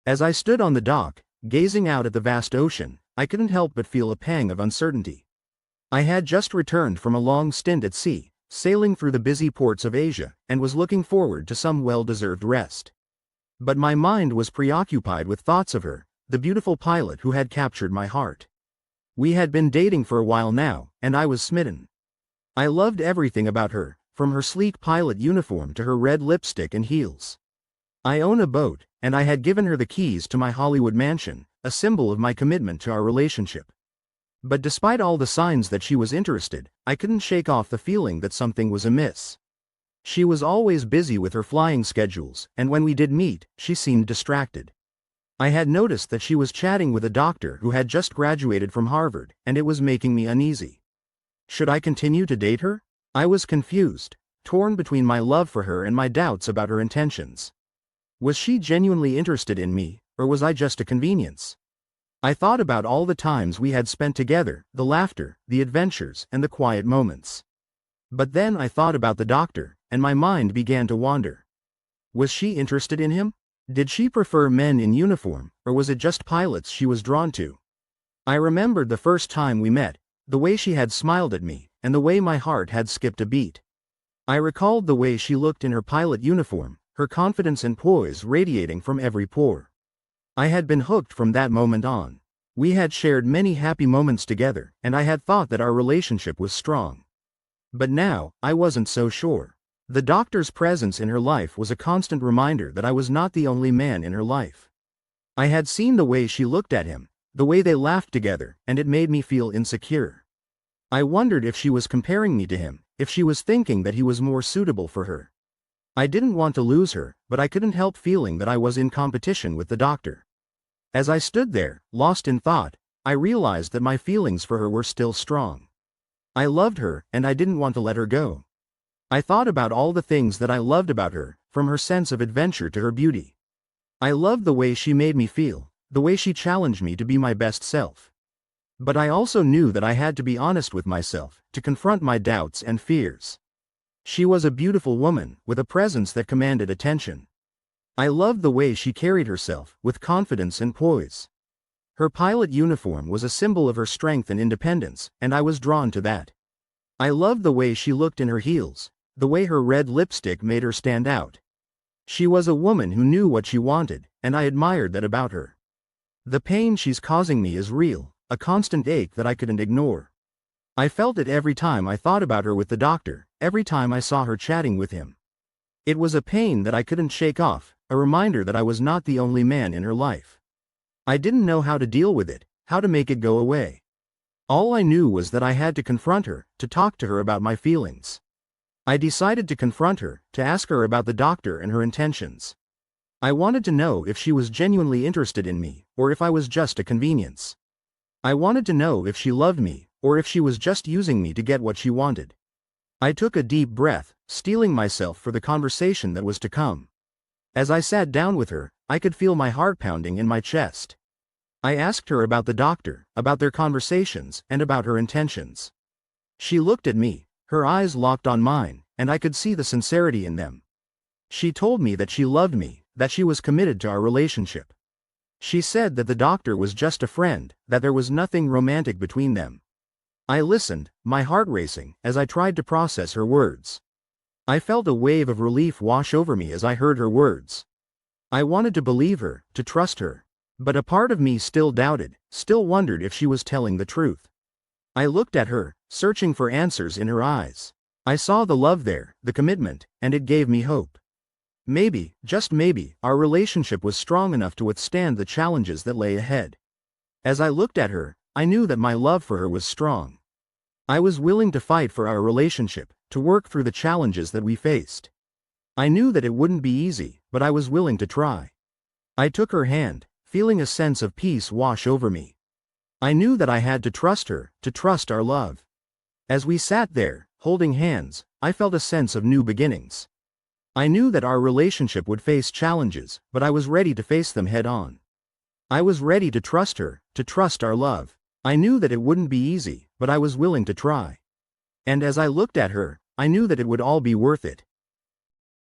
As I stood on the dock, gazing out at the vast ocean, I couldn't help but feel a pang of uncertainty. I had just returned from a long stint at sea, sailing through the busy ports of Asia, and was looking forward to some well-deserved rest. But my mind was preoccupied with thoughts of her, the beautiful pilot who had captured my heart. We had been dating for a while now, and I was smitten. I loved everything about her, from her sleek pilot uniform to her red lipstick and heels. I own a boat, and I had given her the keys to my Hollywood mansion, a symbol of my commitment to our relationship. But despite all the signs that she was interested, I couldn't shake off the feeling that something was amiss. She was always busy with her flying schedules, and when we did meet, she seemed distracted. I had noticed that she was chatting with a doctor who had just graduated from Harvard, and it was making me uneasy. Should I continue to date her? I was confused, torn between my love for her and my doubts about her intentions. Was she genuinely interested in me, or was I just a convenience? I thought about all the times we had spent together, the laughter, the adventures, and the quiet moments. But then I thought about the doctor, and my mind began to wander. Was she interested in him? Did she prefer men in uniform, or was it just pilots she was drawn to? I remembered the first time we met, the way she had smiled at me, and the way my heart had skipped a beat. I recalled the way she looked in her pilot uniform, her confidence and poise radiating from every pore. I had been hooked from that moment on. We had shared many happy moments together, and I had thought that our relationship was strong. But now, I wasn't so sure. The doctor's presence in her life was a constant reminder that I was not the only man in her life. I had seen the way she looked at him, the way they laughed together, and it made me feel insecure. I wondered if she was comparing me to him, if she was thinking that he was more suitable for her. I didn't want to lose her, but I couldn't help feeling that I was in competition with the doctor. As I stood there, lost in thought, I realized that my feelings for her were still strong. I loved her, and I didn't want to let her go. I thought about all the things that I loved about her, from her sense of adventure to her beauty. I loved the way she made me feel, the way she challenged me to be my best self. But I also knew that I had to be honest with myself, to confront my doubts and fears. She was a beautiful woman, with a presence that commanded attention. I loved the way she carried herself, with confidence and poise. Her pilot uniform was a symbol of her strength and independence, and I was drawn to that. I loved the way she looked in her heels, the way her red lipstick made her stand out. She was a woman who knew what she wanted, and I admired that about her. The pain she's causing me is real, a constant ache that I couldn't ignore. I felt it every time I thought about her with the doctor, every time I saw her chatting with him. It was a pain that I couldn't shake off, a reminder that I was not the only man in her life. I didn't know how to deal with it, how to make it go away. All I knew was that I had to confront her, to talk to her about my feelings. I decided to confront her, to ask her about the doctor and her intentions. I wanted to know if she was genuinely interested in me, or if I was just a convenience. I wanted to know if she loved me, or if she was just using me to get what she wanted. I took a deep breath, steeling myself for the conversation that was to come. As I sat down with her, I could feel my heart pounding in my chest. I asked her about the doctor, about their conversations, and about her intentions. She looked at me, her eyes locked on mine, and I could see the sincerity in them. She told me that she loved me, that she was committed to our relationship. She said that the doctor was just a friend, that there was nothing romantic between them. I listened, my heart racing, as I tried to process her words. I felt a wave of relief wash over me as I heard her words. I wanted to believe her, to trust her. But a part of me still doubted, still wondered if she was telling the truth. I looked at her, searching for answers in her eyes. I saw the love there, the commitment, and it gave me hope. Maybe, just maybe, our relationship was strong enough to withstand the challenges that lay ahead. As I looked at her, I knew that my love for her was strong. I was willing to fight for our relationship, to work through the challenges that we faced. I knew that it wouldn't be easy, but I was willing to try. I took her hand, feeling a sense of peace wash over me. I knew that I had to trust her, to trust our love. As we sat there, holding hands, I felt a sense of new beginnings. I knew that our relationship would face challenges, but I was ready to face them head on. I was ready to trust her, to trust our love. I knew that it wouldn't be easy, but I was willing to try. And as I looked at her, I knew that it would all be worth it.